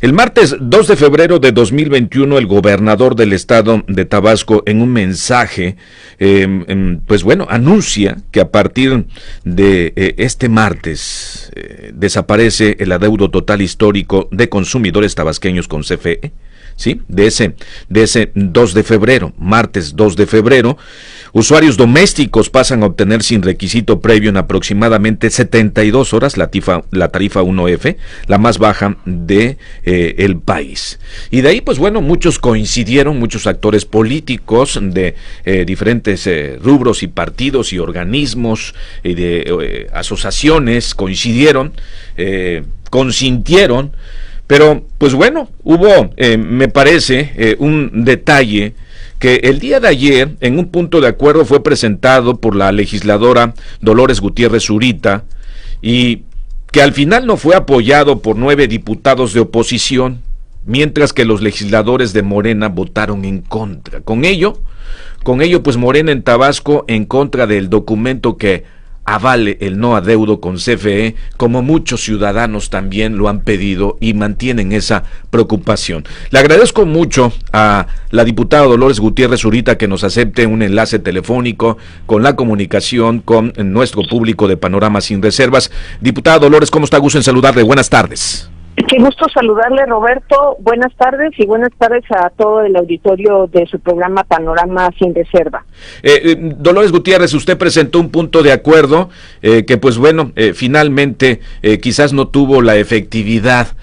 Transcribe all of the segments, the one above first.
El martes 2 de febrero de 2021, el gobernador del estado de Tabasco, en un mensaje, pues bueno, anuncia que a partir de este martes desaparece el adeudo total histórico de consumidores tabasqueños con CFE. ¿Sí? De ese 2 de febrero, martes 2 de febrero, usuarios domésticos pasan a obtener sin requisito previo en aproximadamente 72 horas la tarifa 1F, la más baja de el país. Y de ahí, pues bueno, muchos coincidieron, muchos actores políticos de diferentes rubros y partidos y organismos y de asociaciones coincidieron, consintieron. Pero, pues bueno, hubo, me parece, un detalle que el día de ayer, en un punto de acuerdo, fue presentado por la legisladora Dolores Gutiérrez Zurita y que al final no fue apoyado por 9 diputados de oposición, mientras que los legisladores de Morena votaron en contra. Con ello, pues Morena en Tabasco en contra del documento que avale el no adeudo con CFE, como muchos ciudadanos también lo han pedido y mantienen esa preocupación. Le agradezco mucho a la diputada Dolores Gutiérrez Zurita que nos acepte un enlace telefónico con la comunicación con nuestro público de Panorama Sin Reservas. Diputada Dolores, ¿cómo está? Gusto en saludarle. Buenas tardes. Qué gusto saludarle, Roberto. Buenas tardes y buenas tardes a todo el auditorio de su programa Panorama Sin Reserva. Dolores Gutiérrez, usted presentó un punto de acuerdo que pues bueno, finalmente quizás no tuvo la efectividad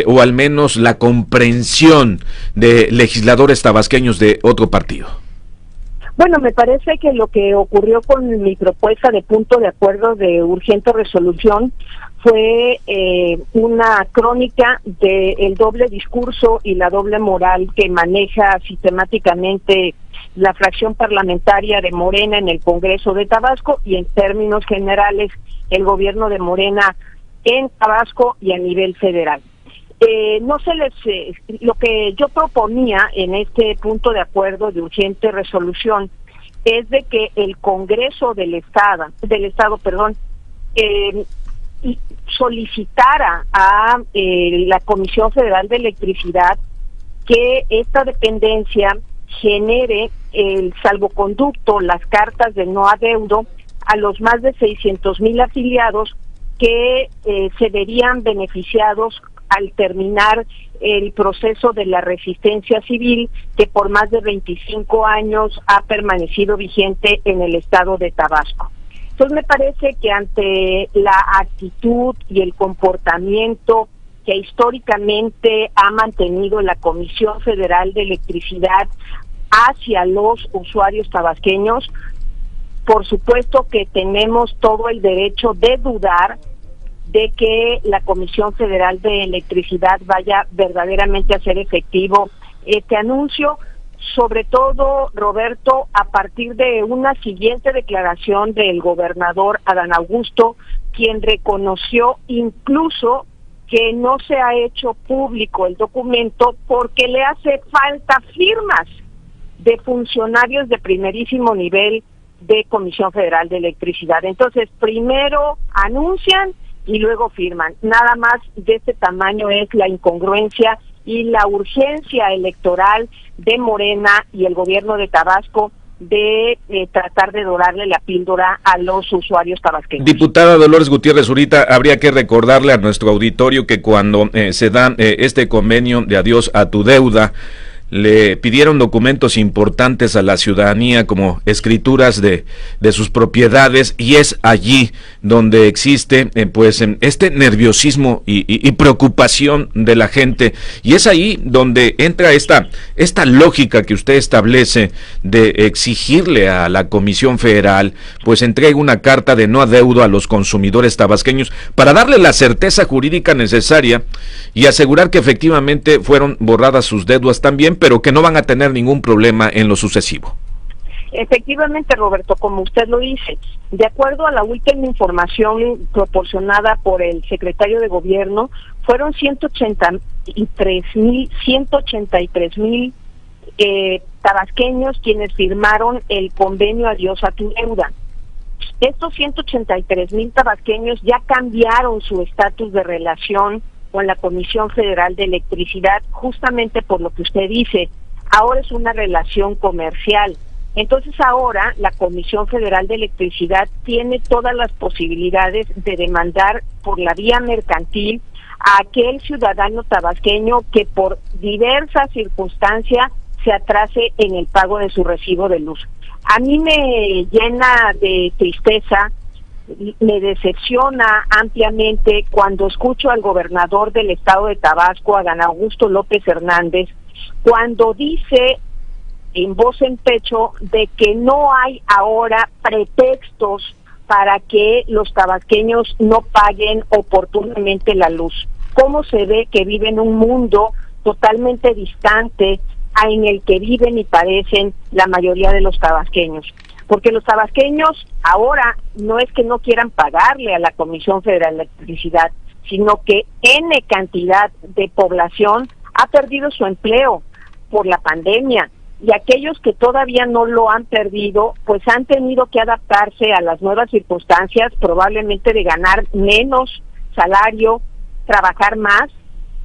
o al menos la comprensión de legisladores tabasqueños de otro partido. Bueno, me parece que lo que ocurrió con mi propuesta de punto de acuerdo de urgente resolución fue una crónica del doble discurso y la doble moral que maneja sistemáticamente la fracción parlamentaria de Morena en el Congreso de Tabasco y en términos generales el gobierno de Morena en Tabasco y a nivel federal. Lo que yo proponía en este punto de acuerdo de urgente resolución es de que el Congreso del Estado, solicitara a la Comisión Federal de Electricidad que esta dependencia genere el salvoconducto, las cartas de no adeudo a los más de 600,000 afiliados que se verían beneficiados al terminar el proceso de la resistencia civil que por más de 25 años ha permanecido vigente en el estado de Tabasco. Entonces me parece que ante la actitud y el comportamiento que históricamente ha mantenido la Comisión Federal de Electricidad hacia los usuarios tabasqueños, por supuesto que tenemos todo el derecho de dudar de que la Comisión Federal de Electricidad vaya verdaderamente a hacer efectivo este anuncio, sobre todo, Roberto, a partir de una siguiente declaración del gobernador Adán Augusto, quien reconoció incluso que no se ha hecho público el documento porque le hace falta firmas de funcionarios de primerísimo nivel de Comisión Federal de Electricidad. Entonces, primero anuncian y luego firman. Nada más de este tamaño es la incongruencia y la urgencia electoral de Morena y el gobierno de Tabasco de tratar de dorarle la píldora a los usuarios tabasqueños. Diputada Dolores Gutiérrez Zurita, habría que recordarle a nuestro auditorio que cuando se da este convenio de adiós a tu deuda, le pidieron documentos importantes a la ciudadanía como escrituras de sus propiedades, y es allí donde existe este nerviosismo y preocupación de la gente, y es ahí donde entra esta lógica que usted establece de exigirle a la Comisión Federal pues entregue una carta de no adeudo a los consumidores tabasqueños para darle la certeza jurídica necesaria y asegurar que efectivamente fueron borradas sus deudas también, pero que no van a tener ningún problema en lo sucesivo. Efectivamente, Roberto, como usted lo dice, de acuerdo a la última información proporcionada por el secretario de Gobierno, fueron 183,000 tabasqueños quienes firmaron el convenio Adiós a tu deuda. Estos 183,000 tabasqueños ya cambiaron su estatus de relación con la Comisión Federal de Electricidad, justamente por lo que usted dice. Ahora es una relación comercial. Entonces ahora la Comisión Federal de Electricidad tiene todas las posibilidades de demandar por la vía mercantil a aquel ciudadano tabasqueño que por diversas circunstancias se atrase en el pago de su recibo de luz. A mí me llena de tristeza, me decepciona ampliamente cuando escucho al gobernador del estado de Tabasco, Adán Augusto López Hernández, cuando dice en voz en pecho de que no hay ahora pretextos para que los tabasqueños no paguen oportunamente la luz. ¿Cómo se ve que vive en un mundo totalmente distante en el que viven y padecen la mayoría de los tabasqueños? Porque los tabasqueños ahora no es que no quieran pagarle a la Comisión Federal de Electricidad, sino que N cantidad de población ha perdido su empleo por la pandemia, y aquellos que todavía no lo han perdido, pues han tenido que adaptarse a las nuevas circunstancias, probablemente de ganar menos salario, trabajar más,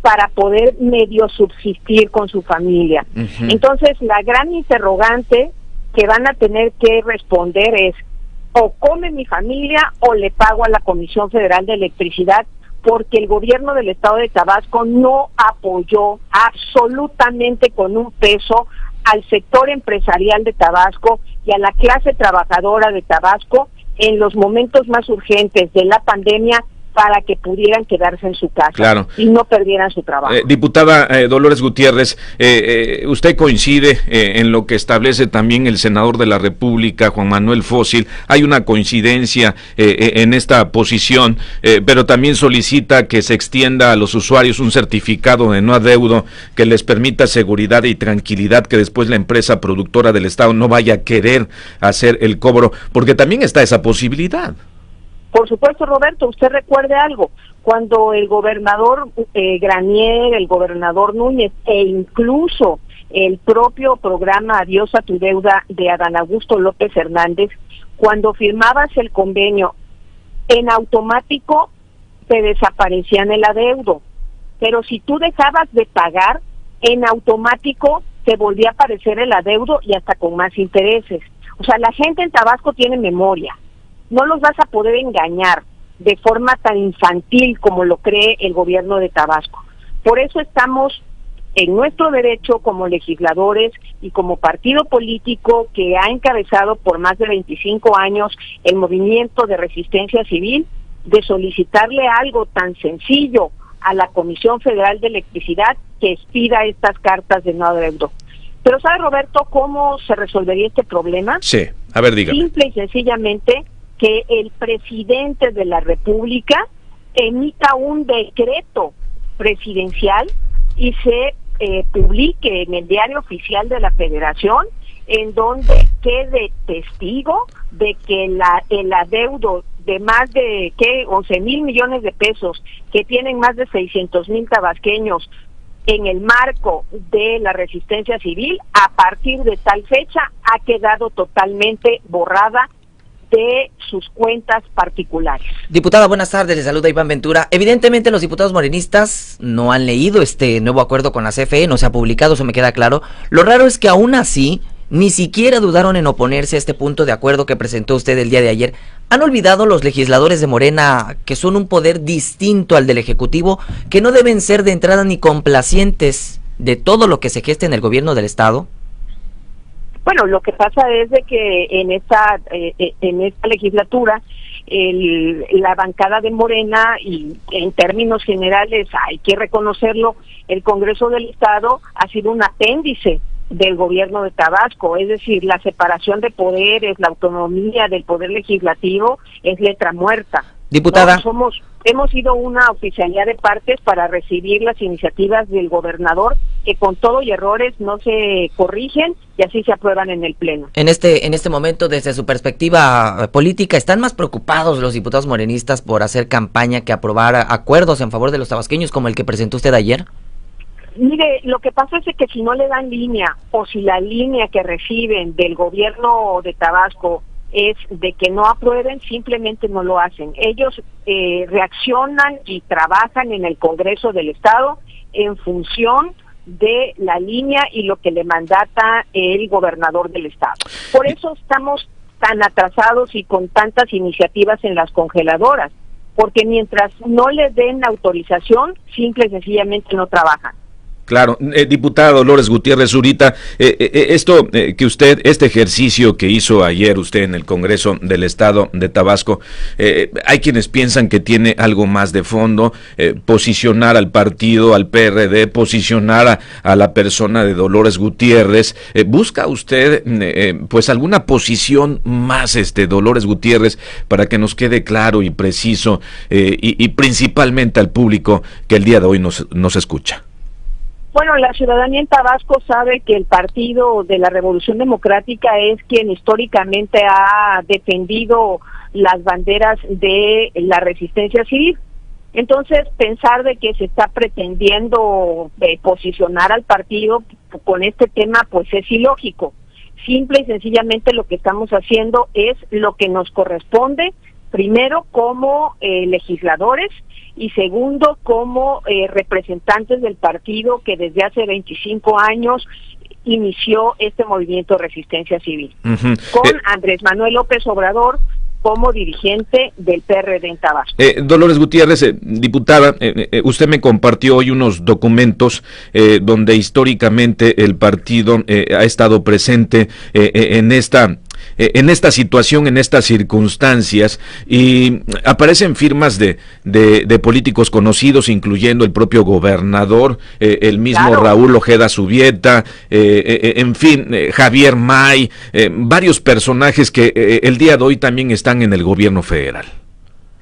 para poder medio subsistir con su familia. Entonces, la gran interrogante que van a tener que responder es, o come mi familia o le pago a la Comisión Federal de Electricidad, porque el gobierno del estado de Tabasco no apoyó absolutamente con un peso al sector empresarial de Tabasco y a la clase trabajadora de Tabasco en los momentos más urgentes de la pandemia, para que pudieran quedarse en su casa, claro, y no perdieran su trabajo. Diputada Dolores Gutiérrez, usted coincide en lo que establece también el senador de la República, Juan Manuel Fósil. Hay una coincidencia en esta posición, pero también solicita que se extienda a los usuarios un certificado de no adeudo que les permita seguridad y tranquilidad, que después la empresa productora del Estado no vaya a querer hacer el cobro, porque también está esa posibilidad. Por supuesto, Roberto, usted recuerde algo, cuando el gobernador Granier, el gobernador Núñez e incluso el propio programa Adiós a tu deuda de Adán Augusto López Hernández, cuando firmabas el convenio, en automático te desaparecían el adeudo, pero si tú dejabas de pagar, en automático te volvía a aparecer el adeudo y hasta con más intereses. O sea, la gente en Tabasco tiene memoria. No los vas a poder engañar de forma tan infantil como lo cree el gobierno de Tabasco. Por eso estamos en nuestro derecho como legisladores y como partido político que ha encabezado por más de 25 años el movimiento de resistencia civil, de solicitarle algo tan sencillo a la Comisión Federal de Electricidad que expida estas cartas de no adeudo. Pero ¿sabe, Roberto, cómo se resolvería este problema? Sí, a ver, dígame. Simple y sencillamente que el presidente de la República emita un decreto presidencial y se publique en el Diario Oficial de la Federación, en donde quede testigo de que el adeudo de más de 11,000 millones de pesos que tienen más de 600,000 tabasqueños en el marco de la resistencia civil, a partir de tal fecha ha quedado totalmente borrada de sus cuentas particulares. Diputada, buenas tardes, le saluda Iván Ventura. Evidentemente los diputados morenistas no han leído este nuevo acuerdo con la CFE, no se ha publicado, eso me queda claro. Lo raro es que aún así, ni siquiera dudaron en oponerse a este punto de acuerdo que presentó usted el día de ayer. ¿Han olvidado los legisladores de Morena que son un poder distinto al del Ejecutivo, que no deben ser de entrada ni complacientes de todo lo que se geste en el gobierno del Estado? Bueno, lo que pasa es de que en esta legislatura la bancada de Morena, y en términos generales hay que reconocerlo, el Congreso del Estado ha sido un apéndice del gobierno de Tabasco, es decir, la separación de poderes, la autonomía del poder legislativo es letra muerta. Diputada, hemos sido una oficialidad de partes para recibir las iniciativas del gobernador, que con todo y errores no se corrigen y así se aprueban en el Pleno. En este momento, desde su perspectiva política, ¿están más preocupados los diputados morenistas por hacer campaña que aprobar acuerdos en favor de los tabasqueños como el que presentó usted ayer? Mire, lo que pasa es que si no le dan línea, o si la línea que reciben del gobierno de Tabasco es de que no aprueben, simplemente no lo hacen. Ellos reaccionan y trabajan en el Congreso del Estado en función de la línea y lo que le mandata el gobernador del Estado. Por eso estamos tan atrasados y con tantas iniciativas en las congeladoras, porque mientras no les den autorización, simple y sencillamente no trabajan. Claro, diputada Dolores Gutiérrez Zurita, este ejercicio que hizo ayer usted en el Congreso del Estado de Tabasco, hay quienes piensan que tiene algo más de fondo, posicionar al partido, al PRD, posicionar a la persona de Dolores Gutiérrez. ¿Busca usted pues alguna posición más, Dolores Gutiérrez, para que nos quede claro y preciso y principalmente al público que el día de hoy nos escucha? Bueno, la ciudadanía en Tabasco sabe que el Partido de la Revolución Democrática es quien históricamente ha defendido las banderas de la resistencia civil. Entonces, pensar de que se está pretendiendo posicionar al partido con este tema, pues es ilógico. Simple y sencillamente lo que estamos haciendo es lo que nos corresponde, primero como legisladores, y segundo, como representantes del partido que desde hace 25 años inició este movimiento de resistencia civil, con Andrés Manuel López Obrador como dirigente del PRD en Tabasco. Dolores Gutiérrez, diputada, usted me compartió hoy unos documentos donde históricamente el partido ha estado presente en esta situación, en estas circunstancias, y aparecen firmas de políticos conocidos, incluyendo el propio gobernador, el mismo claro. Raúl Ojeda Subieta, en fin, Javier May, varios personajes que el día de hoy también están en el gobierno federal.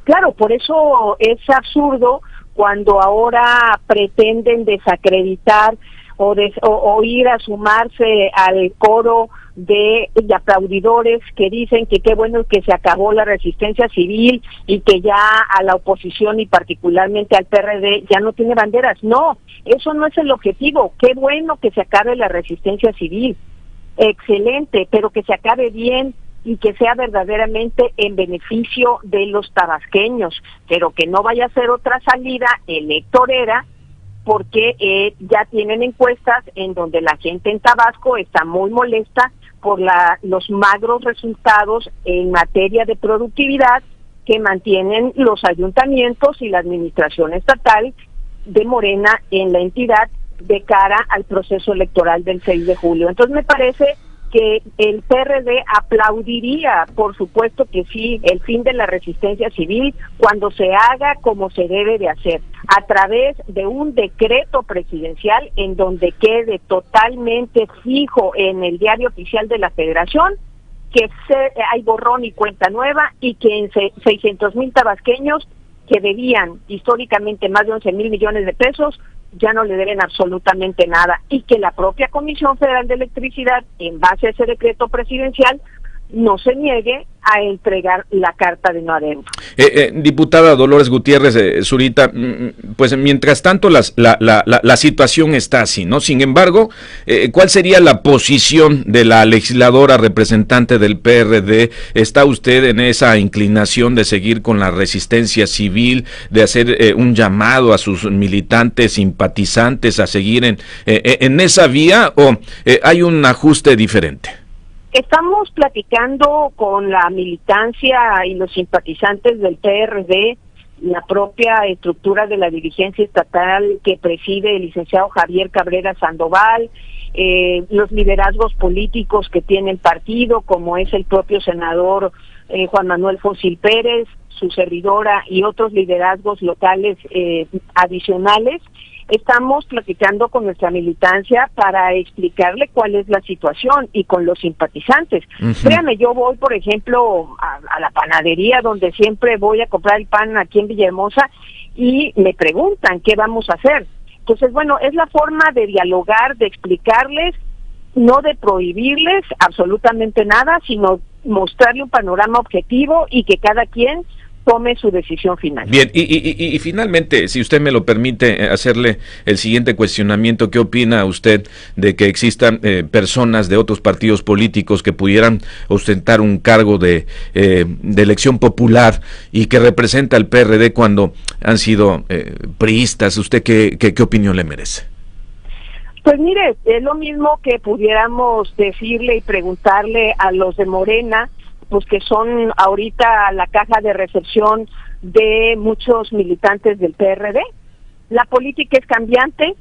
Claro, por eso es absurdo cuando ahora pretenden desacreditar o ir a sumarse al coro de aplaudidores que dicen que qué bueno que se acabó la resistencia civil y que ya a la oposición y particularmente al PRD ya no tiene banderas. No, eso no es el objetivo. Qué bueno que se acabe la resistencia civil, excelente, pero que se acabe bien y que sea verdaderamente en beneficio de los tabasqueños, pero que no vaya a ser otra salida electorera, porque ya tienen encuestas en donde la gente en Tabasco está muy molesta por los magros resultados en materia de productividad que mantienen los ayuntamientos y la administración estatal de Morena en la entidad de cara al proceso electoral del 6 de julio. Entonces me parece que el PRD aplaudiría, por supuesto que sí, el fin de la resistencia civil cuando se haga como se debe de hacer, a través de un decreto presidencial en donde quede totalmente fijo en el diario oficial de la Federación que hay borrón y cuenta nueva y que en 600,000 tabasqueños que debían históricamente más de 11,000 millones de pesos ya no le deben absolutamente nada, y que la propia Comisión Federal de Electricidad, en base a ese decreto presidencial, no se niegue a entregar la carta de no adeudo. Diputada Dolores Gutiérrez Zurita, pues mientras tanto la situación está así, ¿no? Sin embargo, ¿cuál sería la posición de la legisladora representante del PRD? ¿Está usted en esa inclinación de seguir con la resistencia civil, de hacer un llamado a sus militantes, simpatizantes a seguir en esa vía, o hay un ajuste diferente? Estamos platicando con la militancia y los simpatizantes del PRD, la propia estructura de la dirigencia estatal que preside el licenciado Javier Cabrera Sandoval, los liderazgos políticos que tiene el partido, como es el propio senador Juan Manuel Fósil Pérez, su servidora y otros liderazgos locales adicionales. Estamos platicando con nuestra militancia para explicarle cuál es la situación y con los simpatizantes. Créame, yo voy, por ejemplo, a la panadería donde siempre voy a comprar el pan aquí en Villahermosa y me preguntan qué vamos a hacer. Entonces, bueno, es la forma de dialogar, de explicarles, no de prohibirles absolutamente nada, sino mostrarle un panorama objetivo y que cada quien tome su decisión final. Bien, y finalmente, si usted me lo permite, hacerle el siguiente cuestionamiento. ¿Qué opina usted de que existan personas de otros partidos políticos que pudieran ostentar un cargo de elección popular y que representa al PRD cuando han sido priistas? ¿Usted qué opinión le merece? Pues mire, es lo mismo que pudiéramos decirle y preguntarle a los de Morena, pues que son ahorita la caja de recepción de muchos militantes del PRD. La política es cambiante,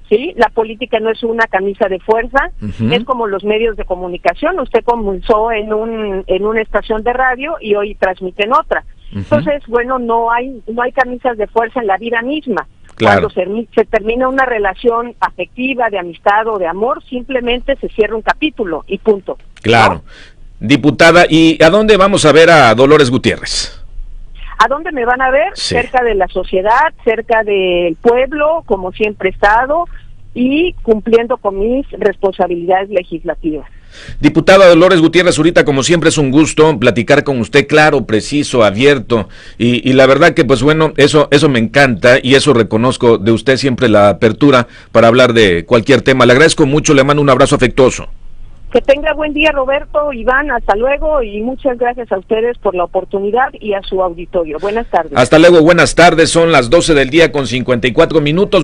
¿sí? La política no es una camisa de fuerza, es como los medios de comunicación. Usted comenzó en una estación de radio y hoy transmite en otra. Entonces, bueno, no hay camisas de fuerza en la vida misma. Claro. Cuando se termina una relación afectiva, de amistad o de amor, simplemente se cierra un capítulo y punto. Claro. ¿No? Diputada, ¿y a dónde vamos a ver a Dolores Gutiérrez? ¿A dónde me van a ver? Sí. Cerca de la sociedad, cerca del pueblo, como siempre he estado, y cumpliendo con mis responsabilidades legislativas. Diputada Dolores Gutiérrez, ahorita como siempre es un gusto platicar con usted, claro, preciso, abierto, y la verdad que pues bueno, eso me encanta y eso reconozco de usted, siempre la apertura para hablar de cualquier tema. Le agradezco mucho, le mando un abrazo afectuoso. Que tenga buen día, Roberto, Iván, hasta luego, y muchas gracias a ustedes por la oportunidad y a su auditorio. Buenas tardes. Hasta luego, buenas tardes, son las 12 del día con 54 minutos.